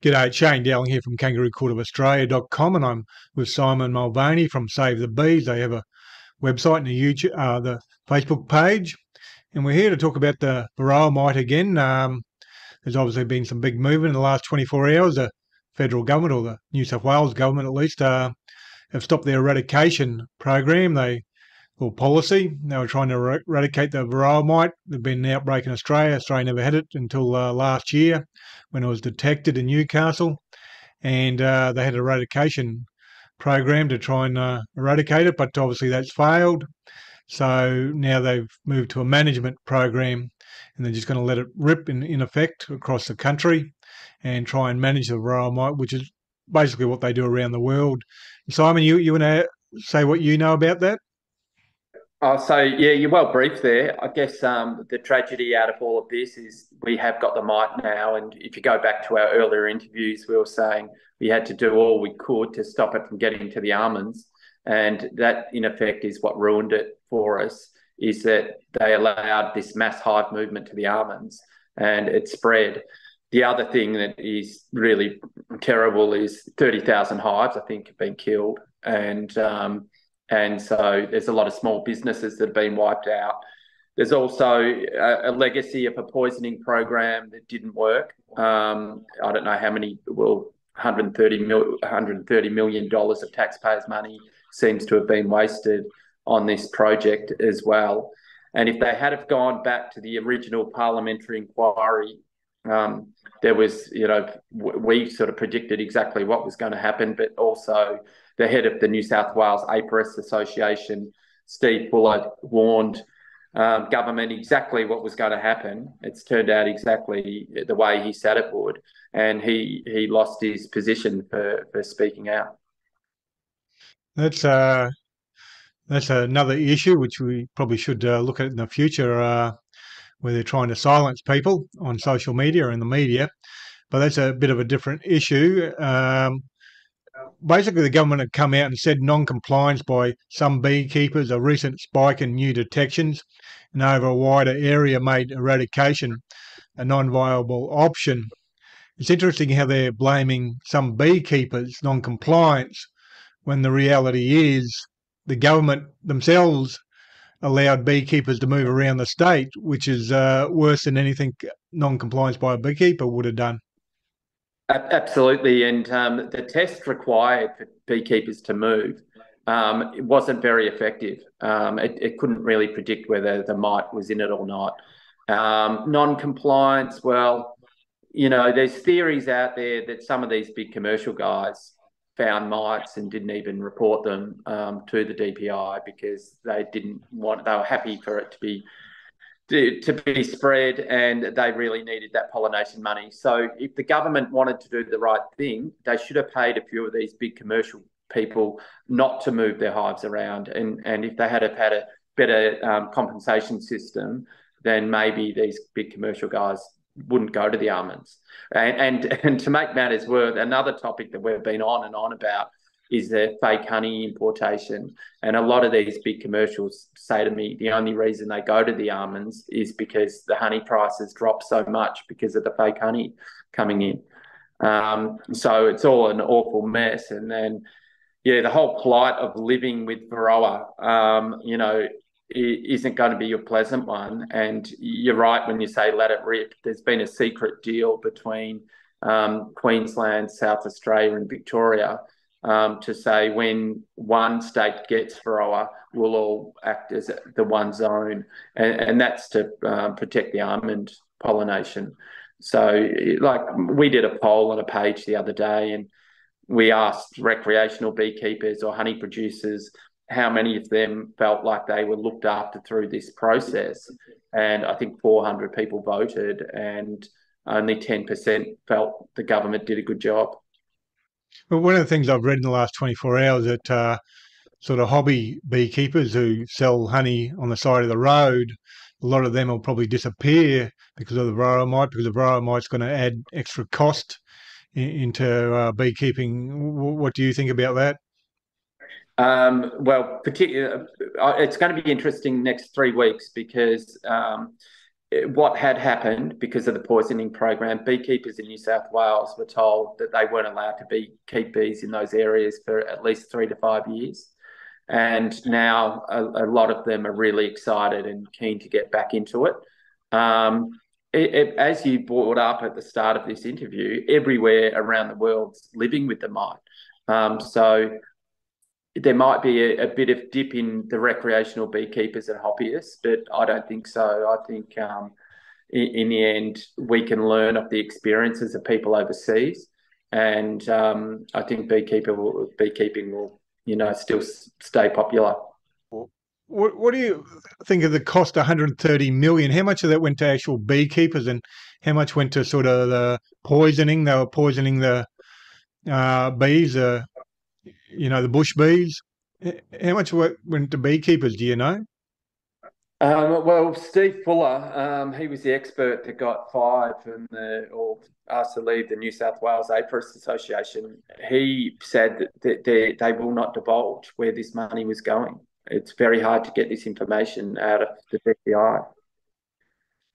G'day, Shane Dowling here from kangaroocourtofaustralia.com, and I'm with Simon Mulvaney from Save the Bees. They have a website and a YouTube, the Facebook page, and we're here to talk about the Varroa mite again. There's obviously been some big movement in the last 24 hours. The federal government, or the New South Wales government at least, have stopped their eradication program. Or policy. They were trying to eradicate the Varroa mite. There'd been an outbreak in Australia. Australia never had it until last year when it was detected in Newcastle. And they had an eradication program to try and eradicate it, but obviously that's failed. So now they've moved to a management program and they're just going to let it rip in effect across the country and try and manage the Varroa mite, which is basically what they do around the world. Simon, you want to say what you know about that? Oh, so yeah, you're well briefed there. I guess the tragedy out of all of this is we have got the mite now, and if you go back to our earlier interviews, we were saying we had to do all we could to stop it from getting to the almonds, and that in effect is what ruined it for us. Is that they allowed this mass hive movement to the almonds, and it spread. The other thing that is really terrible is 30,000 hives, I think, have been killed, and so there's a lot of small businesses that have been wiped out. There's also a legacy of a poisoning program that didn't work. I don't know how many, well, $130 million of taxpayers' money seems to have been wasted on this project as well. And if they had have gone back to the original parliamentary inquiry, there was, we sort of predicted exactly what was going to happen, but also the head of the New South Wales Apiarists Association, Steve Fuller, warned government exactly what was going to happen. It's turned out exactly the way he said it would, and he lost his position for speaking out. That's that's another issue which we probably should look at in the future, where they're trying to silence people on social media and the media. But that's a bit of a different issue. Basically, the government had come out and said non-compliance by some beekeepers, a recent spike in new detections, and over a wider area made eradication a non-viable option. It's interesting how they're blaming some beekeepers' non-compliance when the reality is the government themselves allowed beekeepers to move around the state, which is worse than anything non-compliance by a beekeeper would have done. Absolutely, and the test required for beekeepers to move, it wasn't very effective. It couldn't really predict whether the mite was in it or not. Non-compliance, well, there's theories out there that some of these big commercial guys found mites and didn't even report them to the DPI because they didn't want. They were happy for it to be spread, and they really needed that pollination money. So if the government wanted to do the right thing, they should have paid a few of these big commercial people not to move their hives around. And if they had have had a better compensation system, then maybe these big commercial guys wouldn't go to the almonds. And to make matters worse, another topic that we've been on and on about is the fake honey importation. And a lot of these big commercials say to me the only reason they go to the almonds is because the honey prices drop so much because of the fake honey coming in. So it's all an awful mess. And then, yeah, the whole plight of living with Varroa, isn't going to be a pleasant one. And you're right when you say let it rip. There's been a secret deal between Queensland, South Australia, and Victoria to say when one state gets Varroa, we'll all act as the one zone, and that's to protect the almond pollination. So, like, we did a poll on a page the other day, and we asked recreational beekeepers or honey producers how many of them felt like they were looked after through this process. And I think 400 people voted, and only 10% felt the government did a good job. Well, one of the things I've read in the last 24 hours that sort of hobby beekeepers who sell honey on the side of the road, a lot of them will probably disappear because of the Varroa mite, because the Varroa mite's going to add extra cost into beekeeping. What do you think about that? Well, particularly, it's going to be interesting next 3 weeks because what had happened because of the poisoning program, beekeepers in New South Wales were told that they weren't allowed to keep bees in those areas for at least 3 to 5 years. And now a lot of them are really excited and keen to get back into it. Um, as you brought up at the start of this interview, everywhere around the world's living with the mite. So there might be a bit of dip in the recreational beekeepers and hobbyists, but I don't think so. I think in the end, we can learn of the experiences of people overseas. And I think beekeeping will, still stay popular. What do you think of the cost? 130 million. How much of that went to actual beekeepers, and how much went to sort of the poisoning? They were poisoning the bees, the bush bees. How much went to beekeepers? Do you know? Well, Steve Fuller, he was the expert that got fired or asked to leave the New South Wales Apiarist Association. He said that they will not divulge where this money was going. It's very hard to get this information out of the DPI.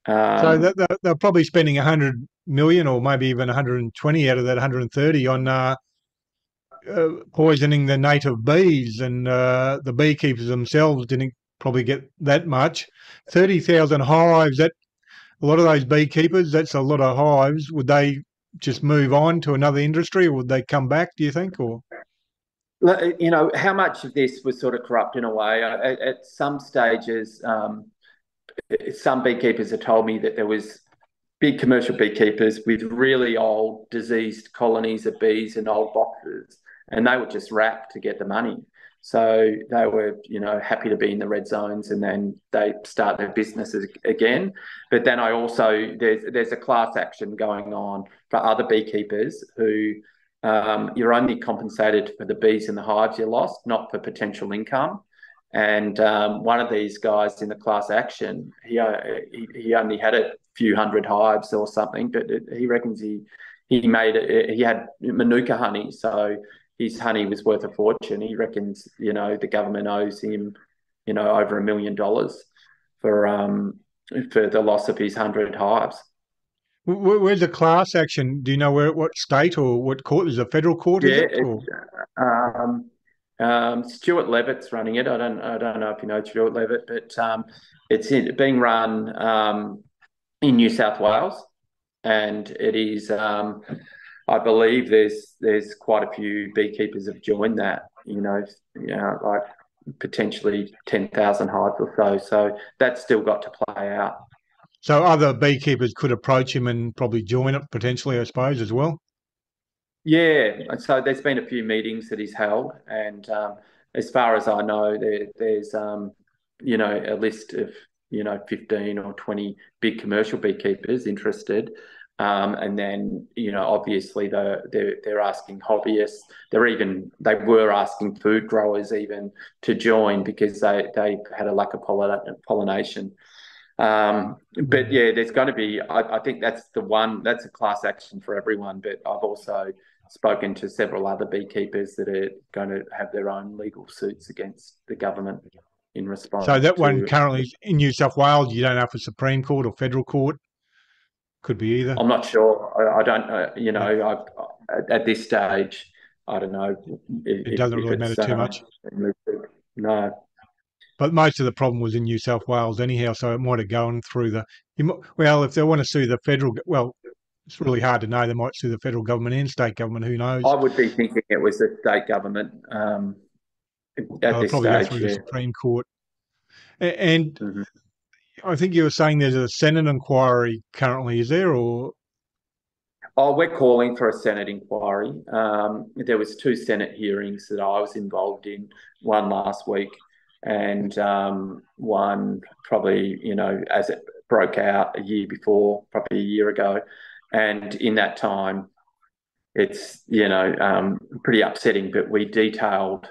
So they're probably spending 100 million, or maybe even 120 out of that 130 on poisoning the native bees, and the beekeepers themselves didn't probably get that much. 30,000 hives. That a lot of those beekeepers. That's a lot of hives. Would they just move on to another industry, or would they come back? Do you think, or? How much of this was sort of corrupt in a way? At some stages, some beekeepers have told me that there was big commercial beekeepers with really old diseased colonies of bees in old boxes, and they would just wrap to get the money. So they were, happy to be in the red zones, and then they start their businesses again. But then there's a class action going on for other beekeepers who you're only compensated for the bees in the hives you lost, not for potential income. And one of these guys in the class action, he only had a few hundred hives or something, but he reckons he made it. He had Manuka honey, so his honey was worth a fortune. He reckons, the government owes him, over $1 million for the loss of his 100 hives. Where's the class action? Do you know what state or what court? Is it a federal court? Is Yeah, it? Or? Stuart Levitt's running it. I don't know if you know Stuart Levitt, but it's being run in New South Wales, and it is. I believe there's quite a few beekeepers have joined that. Like potentially 10,000 hives or so. So that's still got to play out. So other beekeepers could approach him and probably join it potentially, I suppose, as well. Yeah, so there's been a few meetings that he's held, and as far as I know, there's a list of 15 or 20 big commercial beekeepers interested, and then obviously they're asking hobbyists. They were asking food growers even to join because they had a lack of pollination. But yeah, there's going to be. I think that's a class action for everyone. But I've also spoken to several other beekeepers that are going to have their own legal suits against the government in So response that one to. currently is in New South Wales. You don't know if it's Supreme Court or federal court. Could be either. I'm not sure. I don't. Yeah. At this stage, I don't know It doesn't if really matter it's too much. no. But most of the problem was in New South Wales anyhow, so it might have gone through well, if they want to sue the federal, well, it's really hard to know. They might sue the federal government and state government. Who knows? I would be thinking it was the state government at They'll this probably go stage. through the Yeah. Supreme Court. And Mhm. I think you were saying there's a Senate inquiry currently, is there? Or Oh, we're calling for a Senate inquiry. There was two Senate hearings that I was involved in, one last week and one probably, as it broke out a year before, probably a year ago. And in that time, it's, pretty upsetting, but we detailed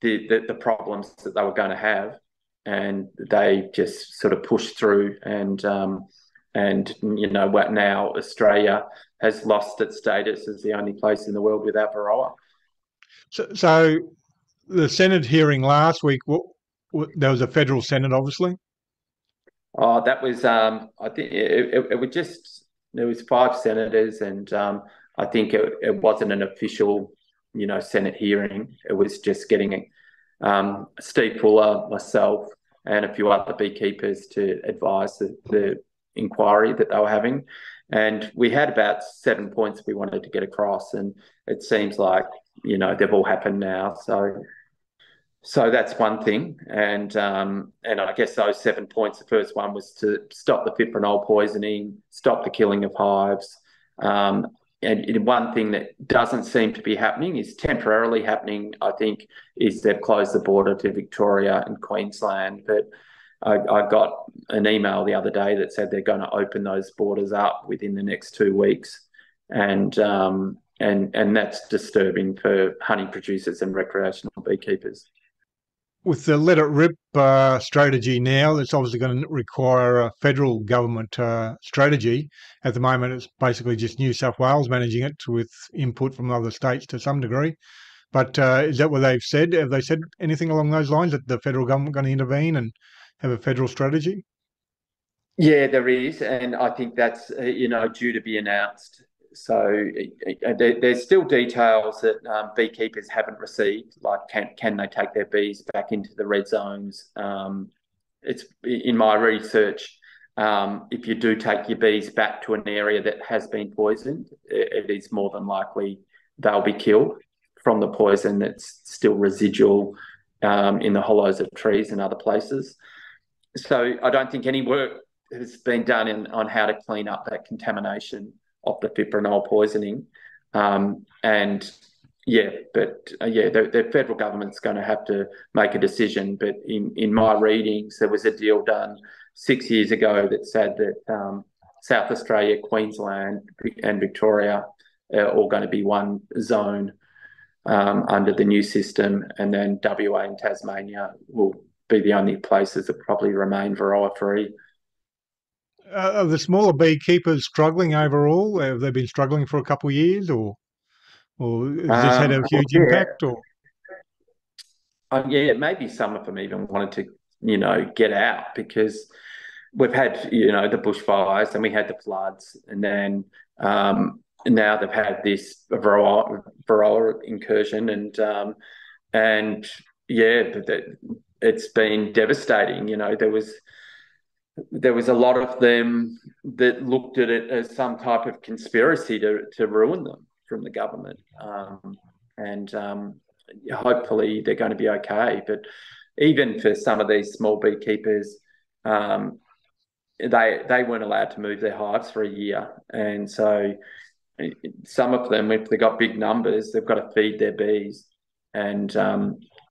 the problems that they were going to have, and they just sort of pushed through and what now Australia has lost its status as the only place in the world without Varroa. so the Senate hearing last week. There was a federal Senate, obviously. Oh, that was I think it was just there was five senators, and I think it wasn't an official, Senate hearing. It was just getting Steve Fuller, myself, and a few other beekeepers to advise the inquiry that they were having. And we had about 7 points we wanted to get across, and it seems like they've all happened now. So that's one thing, and I guess those 7 points. The first one was to stop the fipronil poisoning, stop the killing of hives, and one thing that doesn't seem to be happening is temporarily happening. I think is they've closed the border to Victoria and Queensland, but I got an email the other day that said they're going to open those borders up within the next 2 weeks, and that's disturbing for honey producers and recreational beekeepers. With the let it rip strategy now, it's obviously going to require a federal government strategy. At the moment, it's basically just New South Wales managing it with input from other states to some degree. But is that what they've said? Have they said anything along those lines that the federal government going to intervene and have a federal strategy? Yeah, there is, and I think that's due to be announced. So there's still details that beekeepers haven't received, like can they take their bees back into the red zones? It's in my research. If you do take your bees back to an area that has been poisoned, it is more than likely they'll be killed from the poison that's still residual in the hollows of trees and other places. So I don't think any work has been done on how to clean up that contamination of the fipronil poisoning. And yeah, but yeah, the federal government's going to have to make a decision. But in my readings, there was a deal done 6 years ago that said that South Australia, Queensland, and Victoria are all going to be one zone under the new system, and then WA and Tasmania will be the only places that probably remain Varroa free. Are the smaller beekeepers struggling overall? Have they been struggling for a couple of years, or has this had a Well, huge impact? Or yeah, maybe some of them even wanted to, get out because we've had, the bushfires and we had the floods, and then now they've had this Varroa incursion, and yeah, it's been devastating. There was a lot of them that looked at it as some type of conspiracy to ruin them from the government. And hopefully they're going to be okay. But even for some of these small beekeepers, they weren't allowed to move their hives for a year. And so some of them, if they've got big numbers, they've got to feed their bees. And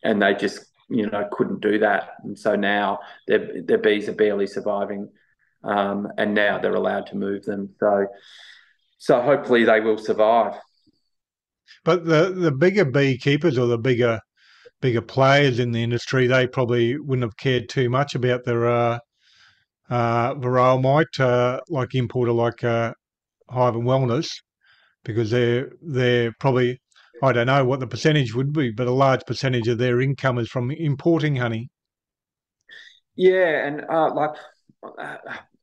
they just couldn't do that, and so now their bees are barely surviving, and now they're allowed to move them. So hopefully they will survive. but the bigger beekeepers or the bigger players in the industry, they probably wouldn't have cared too much about their Varroa mite, like importer like Hive and Wellness, because they're probably, I don't know what the percentage would be, but a large percentage of their income is from importing honey. Yeah, and uh,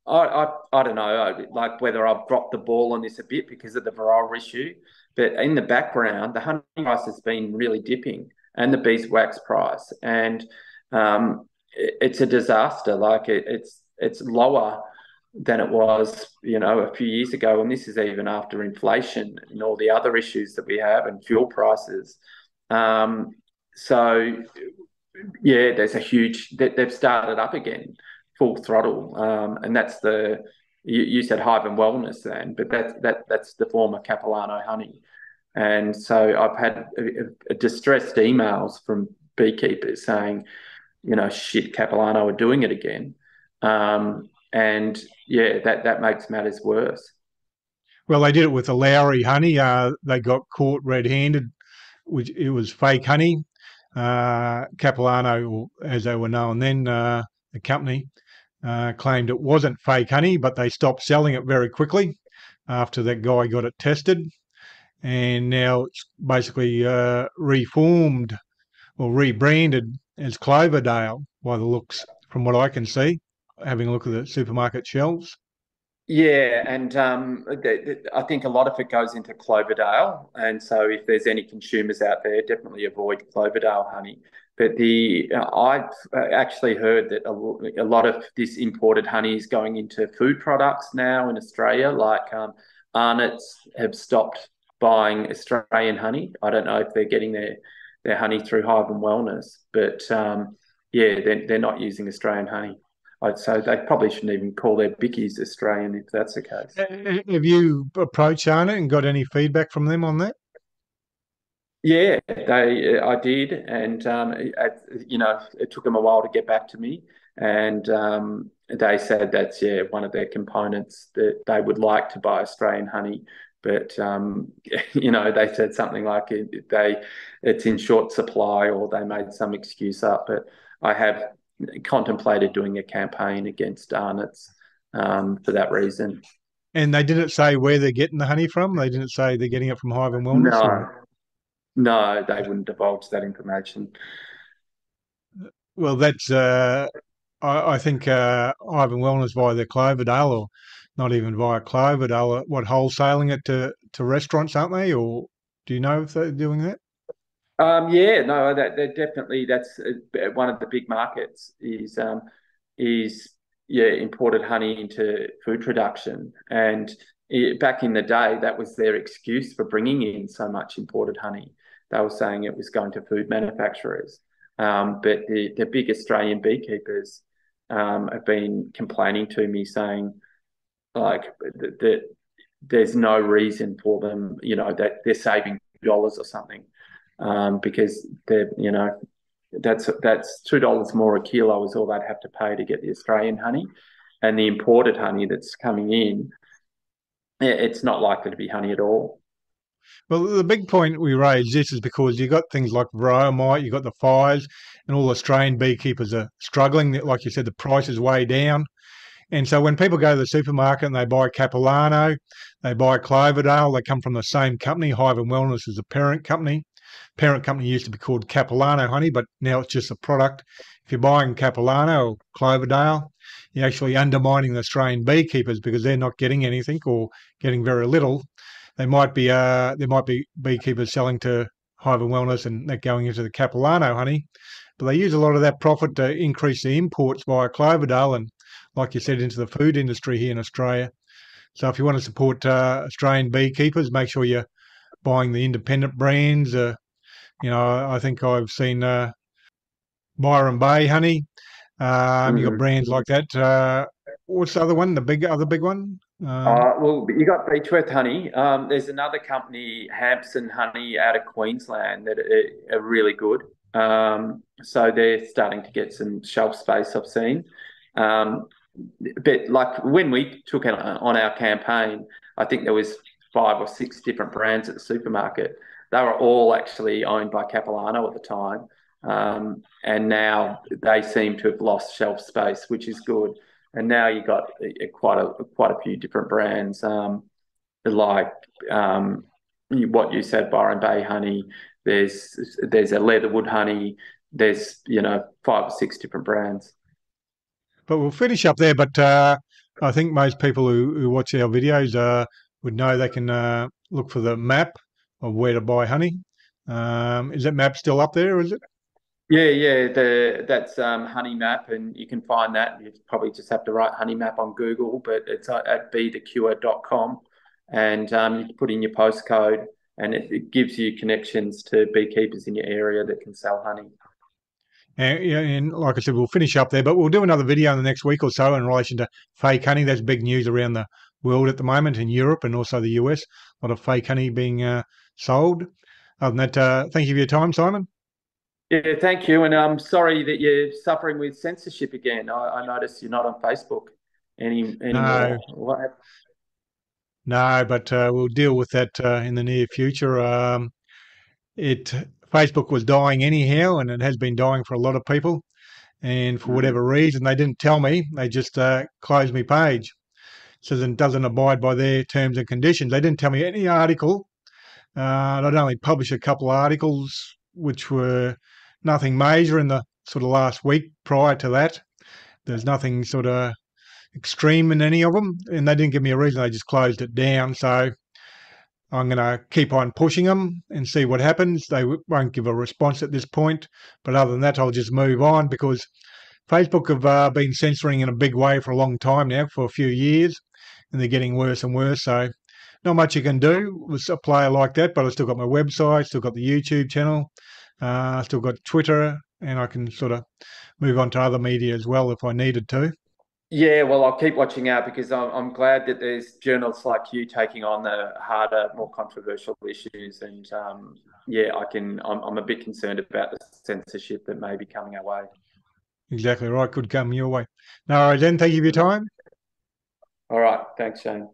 I don't know, like whether I've dropped the ball on this a bit because of the Varroa issue, but in the background, the honey price has been really dipping, and the beeswax price, and it's a disaster. Like it's lower than it was, a few years ago, and this is even after inflation and all the other issues that we have and fuel prices. Um, so yeah, there's a huge. They've started up again, full throttle, and that's you said Hive and Wellness then, but that's the former Capilano honey, and so I've had distressed emails from beekeepers saying, shit, Capilano are doing it again, and yeah, that makes matters worse. Well, they did it with the Lowry honey. They got caught red-handed, which it was fake honey. Capilano, as they were known then, the company claimed it wasn't fake honey, but they stopped selling it very quickly after that guy got it tested. And now it's basically reformed or rebranded as Cloverdale by the looks, from what I can see. having a look at the supermarket shelves. Yeah, and I think a lot of it goes into Cloverdale, and so if there's any consumers out there, definitely avoid Cloverdale honey. But I've actually heard that a lot of this imported honey is going into food products now in Australia. Like Arnott's have stopped buying Australian honey. I don't know if they're getting their honey through Hive and Wellness, but yeah, they're not using Australian honey. I'd say they probably shouldn't even call their bickies Australian if that's the case. Have you approached Arnott and got any feedback from them on that? Yeah, I did, and it took them a while to get back to me, and they said that's one of their components that they would like to buy Australian honey, but they said something like it's in short supply, or they made some excuse up. But I have contemplated doing a campaign against Arnott's for that reason. And they didn't say where they're getting the honey from. They didn't say they're getting it from Hive and Wellness, or No, no, they wouldn't divulge that information. well, that's I think Hive and Wellness via their Cloverdale, or not even via Cloverdale. What, wholesaling it to restaurants, aren't they? Or do you know if they're doing that? Yeah, no, that they're definitely that's one of the big markets is imported honey into food production, and back in the day that was their excuse for bringing in so much imported honey. They were saying it was going to food manufacturers, but the big Australian beekeepers have been complaining to me saying like that there's no reason for them, that they're saving dollars or something because that's $2 more a kilo is all they'd have to pay to get the Australian honey, and the imported honey that's coming in, it's not likely to be honey at all. Well, the big point we raise this is because you got things like Varroa mite, you got the fires, and all Australian beekeepers are struggling. Like you said, the price is way down. And so when people go to the supermarket and they buy Capilano, they buy Cloverdale, they come from the same company. Hive and Wellness is the parent company. Parent company used to be called Capilano Honey, but now it's just a product. If you're buying Capilano or Cloverdale, you're actually undermining the Australian beekeepers because they're not getting anything or getting very little. There might be beekeepers selling to Hive and Wellness and that going into the Capilano honey, but they use a lot of that profit to increase the imports via Cloverdale and, like you said, into the food industry here in Australia. So if you want to support Australian beekeepers, make sure you're buying the independent brands. I think I've seen Byron Bay honey. You got Mm. brands like that. What's the other one? Other big one? Well, you got Beechworth Honey. There's another company, Hampson Honey, out of Queensland that are really good. So they're starting to get some shelf space, I've seen. But like when we took it on our campaign, I think there was 5 or 6 different brands at the supermarket. They were all actually owned by Capilano at the time. And now they seem to have lost shelf space, which is good. And now you've got quite a few different brands, like what you said, Byron Bay honey. There's a Leatherwood honey. There's 5 or 6 different brands. But we'll finish up there. But I think most people who watch our videos would know they can look for the map of where to buy honey. Is that map still up there? Is it? Yeah. That's Honey Map, and you can find that. You probably just have to write Honey Map on Google, but it's at bethecure.com, and you can put in your postcode, and it gives you connections to beekeepers in your area that can sell honey. And like I said, we'll finish up there, but we'll do another video in the next week or so in relation to fake honey. There's big news around the world at the moment in Europe and also the US. A lot of fake honey being sold. Other than that, thank you for your time, Simon. Yeah, thank you, and I'm sorry that you're suffering with censorship again. I noticed you're not on Facebook No, anymore. What happened? no, but we'll deal with that in the near future. It Facebook was dying anyhow, and it has been dying for a lot of people. And for Mm. whatever reason, they didn't tell me. They just closed my page. Says it doesn't abide by their terms and conditions. They didn't tell me any article. I'd only published a couple of articles, which were nothing major in the sort of last week prior to that. there's nothing sort of extreme in any of them, and they didn't give me a reason. They just closed it down. So I'm going to keep on pushing them and see what happens. They won't give a response at this point, but other than that, I'll just move on because Facebook have been censoring in a big way for a long time now, for a few years, and they're getting worse and worse. So not much you can do with a player like that, but I've still got my website, still got the YouTube channel, still got Twitter, and I can sort of move on to other media as well if I needed to. Yeah, well, I'll keep watching out because I'm glad that there's journalists like you taking on the harder, more controversial issues. And yeah, I'm a bit concerned about the censorship that may be coming our way. Exactly right. Could come your way. No, all right, then. Thank you for your time. All right. Thanks, Shane.